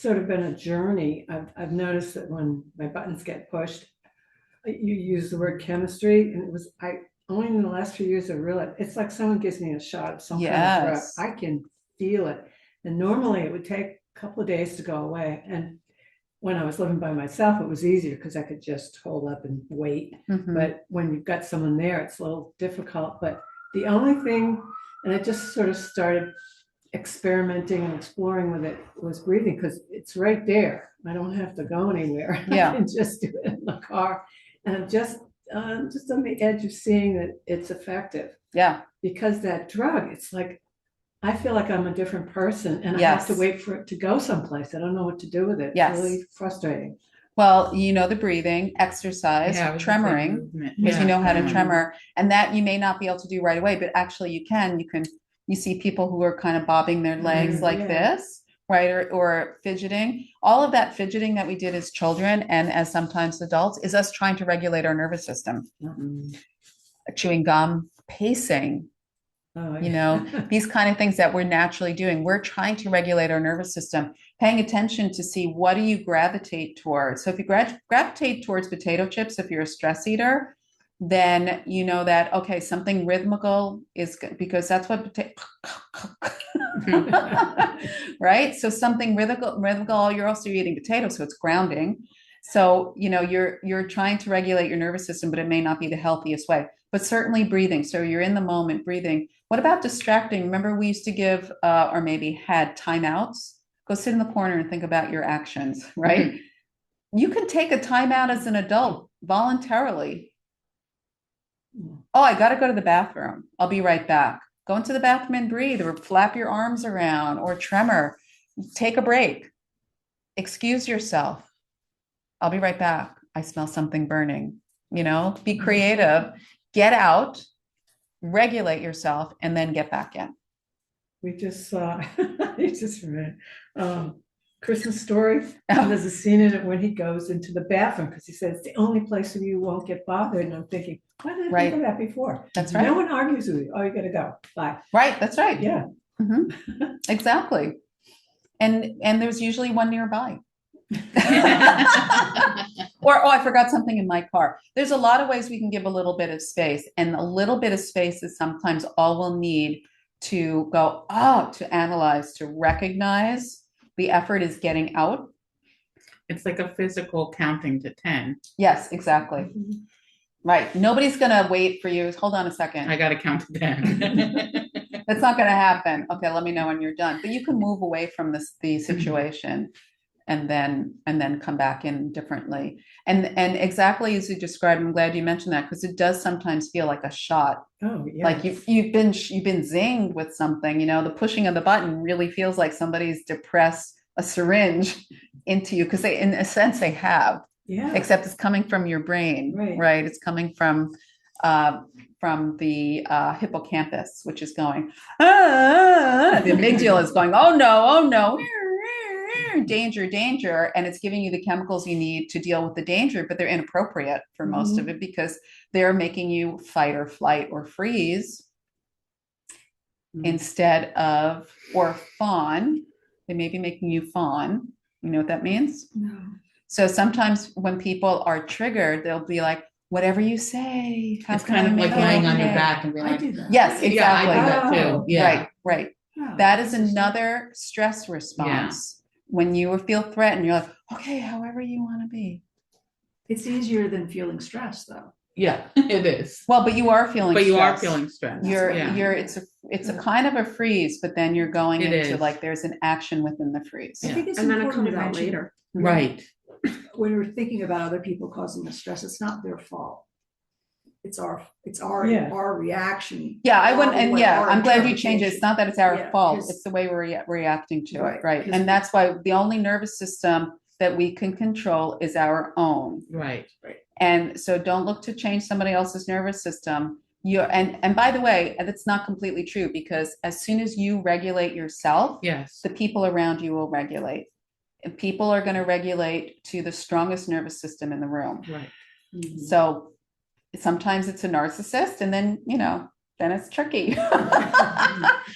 Speaker 6: been a journey. I've noticed that when my buttons get pushed, you use the word chemistry, and I only in the last few years I realized it's like someone gives me a shot of some kind of drug.
Speaker 1: Yes.
Speaker 6: I can feel it, and normally it would take a couple of days to go away. And when I was living by myself, it was easier because I could just hold up and wait.
Speaker 1: Mhm.
Speaker 6: But when you've got someone there, it's a little difficult. But the only thing, and I just sort of started experimenting and exploring with it, was breathing, because it's right there. I don't have to go anywhere.
Speaker 1: Yeah.
Speaker 6: I can just do it in the car. And I'm just on the edge of seeing that it's effective.
Speaker 1: Yeah,
Speaker 6: Because that drug, it's like, I feel like I'm a different person, and I
Speaker 1: Yes.
Speaker 6: have to wait for it to go someplace. I don't know what to do with it.
Speaker 1: Yes.
Speaker 6: It's really frustrating.
Speaker 1: well, the breathing, exercise,
Speaker 4: Yeah, I was gonna say
Speaker 1: tremoring,
Speaker 4: movement.
Speaker 1: because you
Speaker 4: Yeah,
Speaker 1: know how to
Speaker 4: tremoring.
Speaker 1: tremor, and that you may not be able to do right away, but actually you see people who are kind of bobbing their legs like
Speaker 6: Yeah.
Speaker 1: this, right? Or fidgeting. All of that fidgeting that we did as children and as sometimes adults is us trying to regulate our nervous system. Chewing gum, pacing,
Speaker 6: Oh,
Speaker 1: these kind of things that we're naturally doing. We're trying to regulate our nervous system, paying attention to see what do you gravitate towards. So if you gravitate towards potato chips, if you're a stress eater, then you know that, okay, something rhythmical is good, because that's what right? So something rhythmical, you're also eating potatoes, so it's grounding. So, you're trying to regulate your nervous system, but it may not be the healthiest way. But certainly breathing. So you're in the moment breathing. What about distracting? Remember, we used to give, or maybe had timeouts. Go sit in the corner and think about your actions, right? You can take a timeout as an adult voluntarily. Oh, I got to go to the bathroom. I'll be right back. Go into the bathroom and breathe, or flap your arms around, or tremor. Take a break. Excuse yourself. I'll be right back. I smell something burning. Be creative, get out, regulate yourself, and then get back in.
Speaker 6: We just saw, it's just a minute, Christmas Story. And there's a scene in it when he goes into the bathroom because he says it's the only place where you won't get bothered. And I'm thinking, why did I
Speaker 1: Right.
Speaker 6: think of that before?
Speaker 1: That's
Speaker 6: No
Speaker 1: right.
Speaker 6: one argues with you. Oh, you gotta go. Bye.
Speaker 1: Right, that's right.
Speaker 6: Yeah.
Speaker 1: Mhm. Exactly. And there's usually one nearby. Or, oh, I forgot something in my car. There's a lot of ways we can give a little bit of space, and a little bit of space is sometimes all we'll need to go, oh, to analyze, to recognize the effort is getting out.
Speaker 4: It's like a physical counting to 10.
Speaker 1: Yes, exactly. Right. Nobody's gonna wait for you. Hold on a second.
Speaker 4: I gotta count to 10.
Speaker 1: That's not gonna happen. Okay, let me know when you're done. But you can move away from the situation and then come back in differently. And exactly as you described, I'm glad you mentioned that because it does sometimes feel like a shot.
Speaker 6: Oh, yeah.
Speaker 1: Like you've been zinged with something, the pushing of the button really feels like somebody's depressed a syringe into you because they, in a sense, they have.
Speaker 6: Yeah.
Speaker 1: Except it's coming from your brain,
Speaker 6: Right.
Speaker 1: right? It's coming from the hippocampus, which is going, the amygdala is going, oh no, danger, danger. And it's giving you the chemicals you need to deal with the danger, but they're inappropriate for most of it because they're making you fight or flight or freeze instead of, or fawn. They may be making you fawn. You know what that means?
Speaker 2: No.
Speaker 1: So sometimes when people are triggered, they'll be like, whatever you say. How
Speaker 4: It's
Speaker 1: can
Speaker 4: kind
Speaker 1: I
Speaker 4: of
Speaker 1: make
Speaker 4: like
Speaker 1: it
Speaker 4: lying on your
Speaker 1: okay?"
Speaker 4: back and being
Speaker 2: I
Speaker 4: like,
Speaker 2: do that.
Speaker 1: Yes,
Speaker 4: yeah, I
Speaker 1: exactly.
Speaker 4: do that too.
Speaker 6: Oh,
Speaker 4: Yeah.
Speaker 1: Right.
Speaker 2: Yeah.
Speaker 1: That is
Speaker 2: It's just-
Speaker 1: another stress response. When you feel threatened, you're like, okay, however you want to be.
Speaker 2: It's easier than feeling stressed, though.
Speaker 4: Yeah, it is.
Speaker 1: Well, but you are feeling
Speaker 4: But you are
Speaker 1: stressed.
Speaker 4: feeling stressed.
Speaker 1: You're
Speaker 4: Yeah.
Speaker 1: it's a kind of a freeze, but then you're going
Speaker 4: It
Speaker 1: into
Speaker 4: is.
Speaker 1: like there's an action within the freeze.
Speaker 2: I think it's
Speaker 5: And then it
Speaker 2: important to
Speaker 5: comes out
Speaker 2: mention
Speaker 5: later.
Speaker 4: Right.
Speaker 2: when we're thinking about other people causing us stress, it's not their fault. It's our
Speaker 6: Yeah.
Speaker 2: our reaction.
Speaker 1: Yeah, I wouldn't, and
Speaker 2: our-
Speaker 1: yeah,
Speaker 2: our
Speaker 1: I'm glad you changed it. It's
Speaker 2: interpretation.
Speaker 1: not that it's our
Speaker 2: Yeah,
Speaker 1: fault,
Speaker 2: 'cause-
Speaker 1: it's the way we're reacting to it,
Speaker 2: Right,
Speaker 1: right?
Speaker 2: 'cause
Speaker 1: And
Speaker 2: we-
Speaker 1: that's why the only nervous system that we can control is our own.
Speaker 4: Right.
Speaker 1: And so don't look to change somebody else's nervous system. And by the way, that's not completely true because as soon as you regulate yourself,
Speaker 4: Yes.
Speaker 1: the people around you will regulate. And people are going to regulate to the strongest nervous system in the room.
Speaker 4: Right.
Speaker 1: So sometimes it's a narcissist and then, then it's tricky.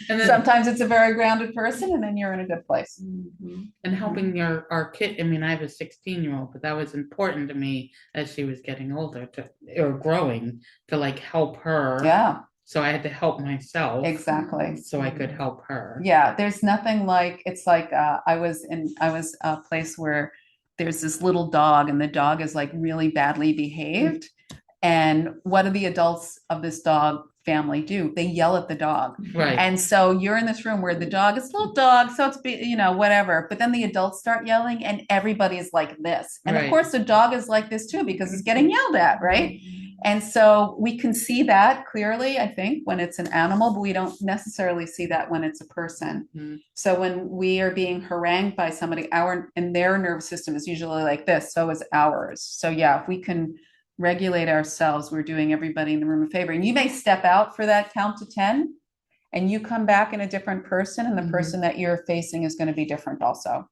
Speaker 4: And then
Speaker 1: Sometimes it's a very grounded person and then you're in a good place.
Speaker 4: and helping our kid. I mean, I have a 16-year-old, but that was important to me as she was getting older or growing to like help her.
Speaker 1: Yeah,
Speaker 4: So I had to help myself.
Speaker 1: exactly.
Speaker 4: So I could help her.
Speaker 1: Yeah, there's nothing like, it's like, I was a place where there's this little dog and the dog is like really badly behaved. And what do the adults of this dog family do? They yell at the dog.
Speaker 4: Right.
Speaker 1: And so you're in this room where the dog is a little dog, so it's, whatever. But then the adults start yelling and everybody's like this. And of
Speaker 4: Right.
Speaker 1: course the dog is like this too, because it's getting yelled at, right? And so we can see that clearly, I think, when it's an animal, but we don't necessarily see that when it's a person.
Speaker 4: Mhm.
Speaker 1: So when we are being harangued by somebody, and their nervous system is usually like this, so is ours. So yeah, if we can regulate ourselves, we're doing everybody in the room a favor. And you may step out for that count to 10 and you come back in a different person, and the
Speaker 4: Mhm.
Speaker 1: person that you're facing is going to be different also.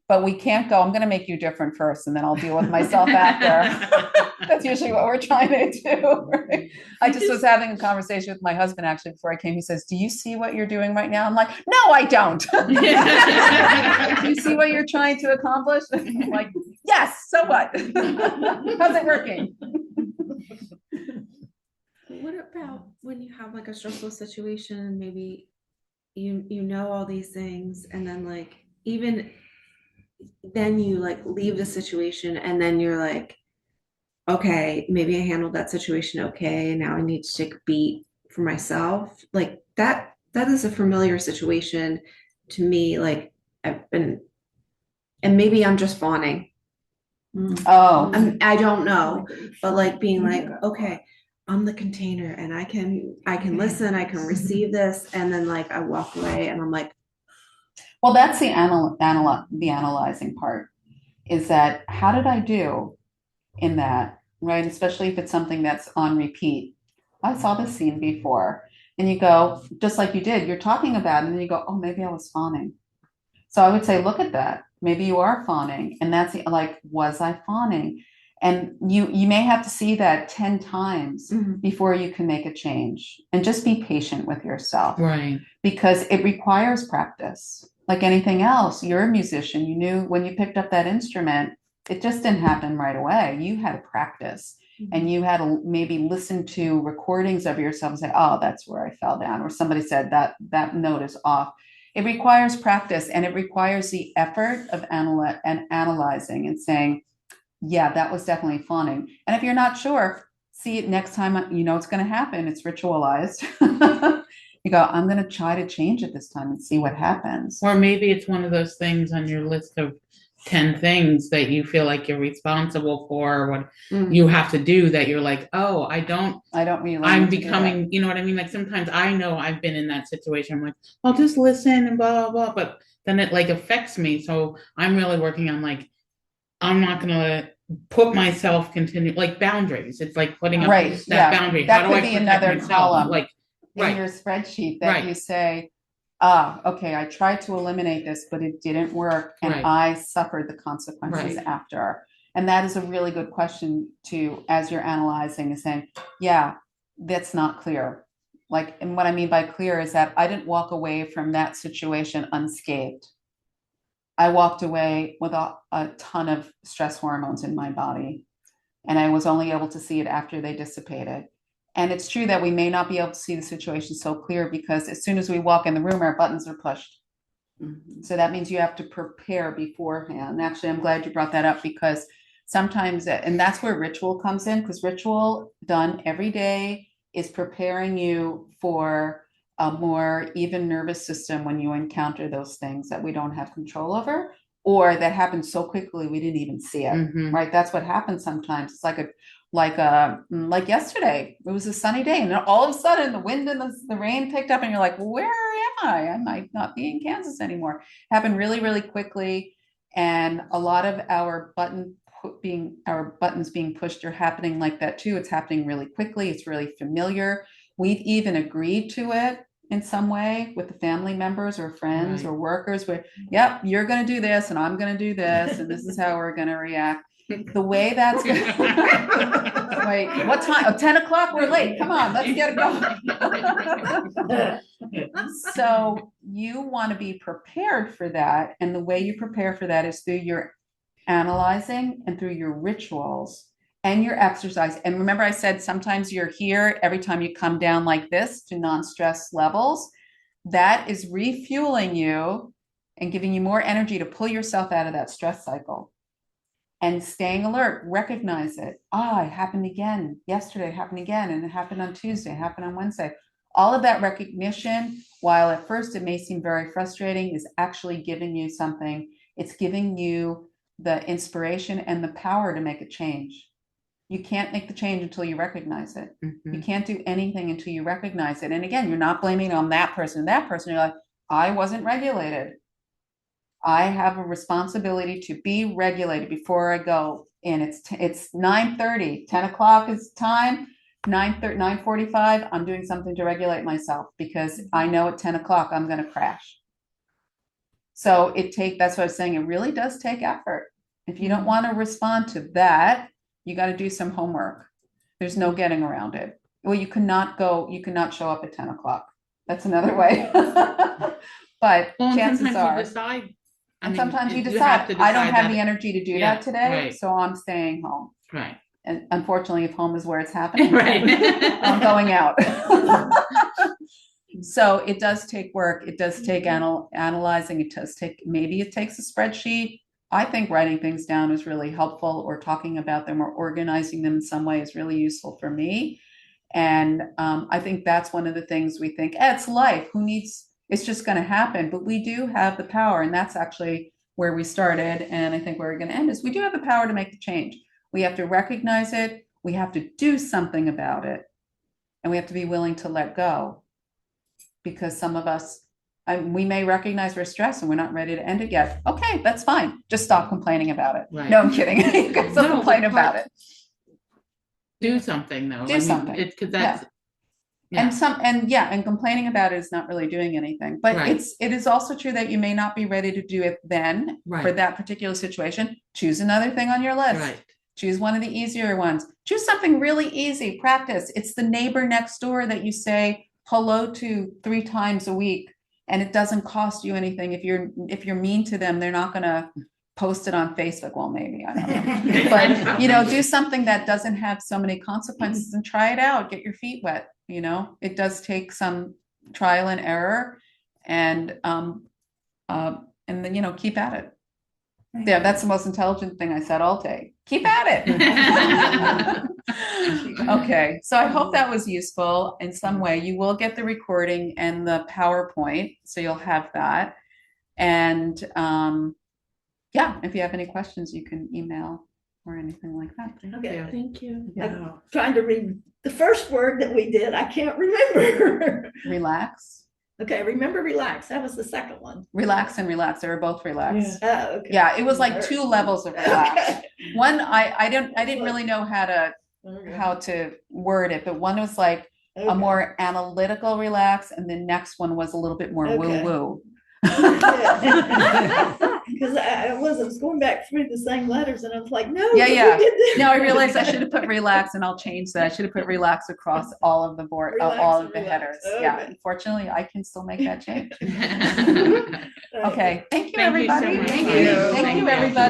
Speaker 1: But we can't go, I'm going to make you different first and then I'll deal with myself after. That's usually what we're trying to do. Right? I just was having a conversation with my husband actually before I came. He says, do you see what you're doing right now? I'm like, no, I don't. Do you see what you're trying to accomplish? I'm like, yes, so what? How's it working?
Speaker 5: What about when you have like a stressful situation and maybe you know all these things and then like even then you like leave the situation and then you're like, okay, maybe I handled that situation okay, now I need to take a beat for myself. Like that is a familiar situation to me. Like I've been, and maybe I'm just fawning.
Speaker 1: Oh,
Speaker 5: I don't know, but like being like, okay, I'm the container and I can listen, I can receive this, and then like I walk away and I'm like,
Speaker 1: well, that's the analyzing part, is that how did I do in that, right? Especially if it's something that's on repeat. I saw this scene before, and you go, just like you did, you're talking about it, and then you go, oh, maybe I was fawning. So I would say, look at that. Maybe you are fawning. And that's like, was I fawning? And you may have to see that 10 times
Speaker 5: Mhm.
Speaker 1: before you can make a change. And just be patient with yourself
Speaker 4: Right.
Speaker 1: because it requires practice. Like anything else, you're a musician. You knew when you picked up that instrument, it just didn't happen right away. You had to practice and you had to maybe listen to recordings of yourself and say, oh, that's where I fell down. Or somebody said that note is off. It requires practice and it requires the effort of analyzing and saying, yeah, that was definitely fawning. And if you're not sure, see it next time you know it's going to happen. It's ritualized. You go, I'm going to try to change it this time and see what happens.
Speaker 4: Or maybe it's one of those things on your list of 10 things that you feel like you're responsible for, or what
Speaker 5: Mhm.
Speaker 4: you have to do that you're like, oh,
Speaker 1: I don't really.
Speaker 4: I'm
Speaker 1: need to do that.
Speaker 4: becoming, you know what I mean? Like sometimes I know I've been in that situation. I'm like, I'll just listen and blah, blah, blah. But then it like affects me. So I'm really working on like, I'm not going to put myself continue like boundaries. It's like putting up
Speaker 1: Right,
Speaker 4: that
Speaker 1: yeah.
Speaker 4: boundary.
Speaker 1: That
Speaker 4: How do
Speaker 1: could
Speaker 4: I
Speaker 1: be
Speaker 4: protect
Speaker 1: another
Speaker 4: myself?
Speaker 1: column.
Speaker 4: Like,
Speaker 1: in
Speaker 4: right.
Speaker 1: your spreadsheet that
Speaker 4: Right.
Speaker 1: you say, okay, I tried to eliminate this, but it didn't work, and
Speaker 4: Right.
Speaker 1: I suffered the consequences
Speaker 4: Right.
Speaker 1: after. And that is a really good question to, as you're analyzing, is saying, yeah, that's not clear. Like, and what I mean by clear is that I didn't walk away from that situation unscathed. I walked away with a ton of stress hormones in my body, and I was only able to see it after they dissipated. And it's true that we may not be able to see the situation so clear because as soon as we walk in the room, our buttons are pushed. So that means you have to prepare beforehand. Actually, I'm glad you brought that up because sometimes, and that's where ritual comes in, because ritual done every day is preparing you for a more even nervous system when you encounter those things that we don't have control over or that happen so quickly we didn't even see it.
Speaker 4: Mhm.
Speaker 1: Right? That's what happens sometimes. It's like yesterday. It was a sunny day, and then all of a sudden the wind and the rain picked up, and you're like, "Where am I? I might not be in Kansas anymore." It happened really, really quickly, and a lot of our buttons being pushed are happening like that too. It's happening really quickly. It's really familiar. We've even agreed to it in some way with the family members or friends
Speaker 4: Right.
Speaker 1: or workers. Where, yep, you're going to do this, and I'm going to do this, and this is how we're going to react. The way that's going. Wait, what time? Oh, 10 o'clock? We're late. Come on, let's get it going. So you want to be prepared for that. And the way you prepare for that is through your analyzing and through your rituals and your exercise. And remember, I said sometimes you're here every time you come down like this to non-stress levels. That is refueling you and giving you more energy to pull yourself out of that stress cycle. And staying alert, recognize it. It happened again. Yesterday it happened again, and it happened on Tuesday, it happened on Wednesday. All of that recognition, while at first it may seem very frustrating, is actually giving you something. It's giving you the inspiration and the power to make a change. You can't make the change until you recognize it.
Speaker 4: Mhm.
Speaker 1: You can't do anything until you recognize it. And again, you're not blaming it on that person and that person. You're like, I wasn't regulated. I have a responsibility to be regulated before I go in. It's 9:30, 10 o'clock is time. 9:45, I'm doing something to regulate myself because I know at 10 o'clock I'm going to crash. So that's what I was saying. It really does take effort. If you don't want to respond to that, you got to do some homework. There's no getting around it. Well, you cannot show up at 10 o'clock. That's another way. But
Speaker 4: Well, and
Speaker 1: chances
Speaker 4: sometimes
Speaker 1: are.
Speaker 4: you decide.
Speaker 1: And sometimes you
Speaker 4: have
Speaker 1: decide,
Speaker 4: to
Speaker 1: I don't have
Speaker 4: that-
Speaker 1: the energy to do
Speaker 4: Yeah,
Speaker 1: that today,
Speaker 4: right.
Speaker 1: so I'm staying home.
Speaker 4: Right.
Speaker 1: And unfortunately, if home is where it's happening,
Speaker 4: Right.
Speaker 1: I'm going out. So it does take work. It does take analyzing. Maybe it takes a spreadsheet. I think writing things down is really helpful, or talking about them or organizing them in some way is really useful for me. And I think that's one of the things we think, it's life. It's just going to happen. But we do have the power. And that's actually where we started. And I think where we're going to end is we do have the power to make the change. We have to recognize it. We have to do something about it. And we have to be willing to let go. Because some of us, we may recognize we're stressed and we're not ready to end it yet. Okay, that's fine. Just stop complaining about it.
Speaker 4: Right.
Speaker 1: No, I'm kidding. You can still
Speaker 4: No,
Speaker 1: complain
Speaker 4: but
Speaker 1: about it.
Speaker 4: do something though.
Speaker 1: Do something.
Speaker 4: Because that's Yeah.
Speaker 1: And complaining about it is not really doing anything. But
Speaker 4: Right.
Speaker 1: it is also true that you may not be ready to do it then for
Speaker 4: Right.
Speaker 1: that particular situation. Choose another thing on your list.
Speaker 4: Right.
Speaker 1: Choose one of the easier ones. Choose something really easy. Practice. It's the neighbor next door that you say hello to 3 times a week, and it doesn't cost you anything. If you're mean to them, they're not gonna post it on Facebook. Well, maybe, I don't know. But do something that doesn't have so many consequences and try it out. Get your feet wet. It does take some trial and error, and then keep at it. Yeah, that's the most intelligent thing I said all day. Keep at it. Okay, so I hope that was useful in some way. You will get the recording and the PowerPoint, so you'll have that. And yeah, if you have any questions, you can email or anything like that.
Speaker 7: Okay,
Speaker 5: Thank you.
Speaker 6: Yeah.
Speaker 7: trying to read the first word that we did, I can't remember.
Speaker 1: Relax,
Speaker 7: Okay, remember relax, that was the second one.
Speaker 1: relax, and relax. They were both relaxed.
Speaker 7: Oh, okay.
Speaker 1: Yeah, it was like 2 levels of relax.
Speaker 7: Okay.
Speaker 1: One, I didn't really know how to word it, but one was like a
Speaker 7: Okay.
Speaker 1: more analytical relax, and the next one was a little bit more
Speaker 7: Okay.
Speaker 1: woo-woo.
Speaker 7: Because I was going back through the same letters and I was like, no.
Speaker 1: Yeah,
Speaker 7: but we
Speaker 1: yeah.
Speaker 7: did this.
Speaker 1: No, I realized I should have put relax, and I'll change that. I should have put relax across all of the board,
Speaker 7: Relax
Speaker 1: all
Speaker 7: and
Speaker 1: of the
Speaker 7: relax.
Speaker 1: headers. Yeah,
Speaker 7: Okay.
Speaker 1: unfortunately, I can still make that change.
Speaker 7: Okay.
Speaker 1: Okay, thank you,
Speaker 4: Thank you so
Speaker 1: everybody.
Speaker 4: much.
Speaker 1: Thank
Speaker 4: Thank
Speaker 1: you,
Speaker 4: you.
Speaker 1: thank
Speaker 4: Thank
Speaker 1: you,
Speaker 4: you.
Speaker 1: everybody.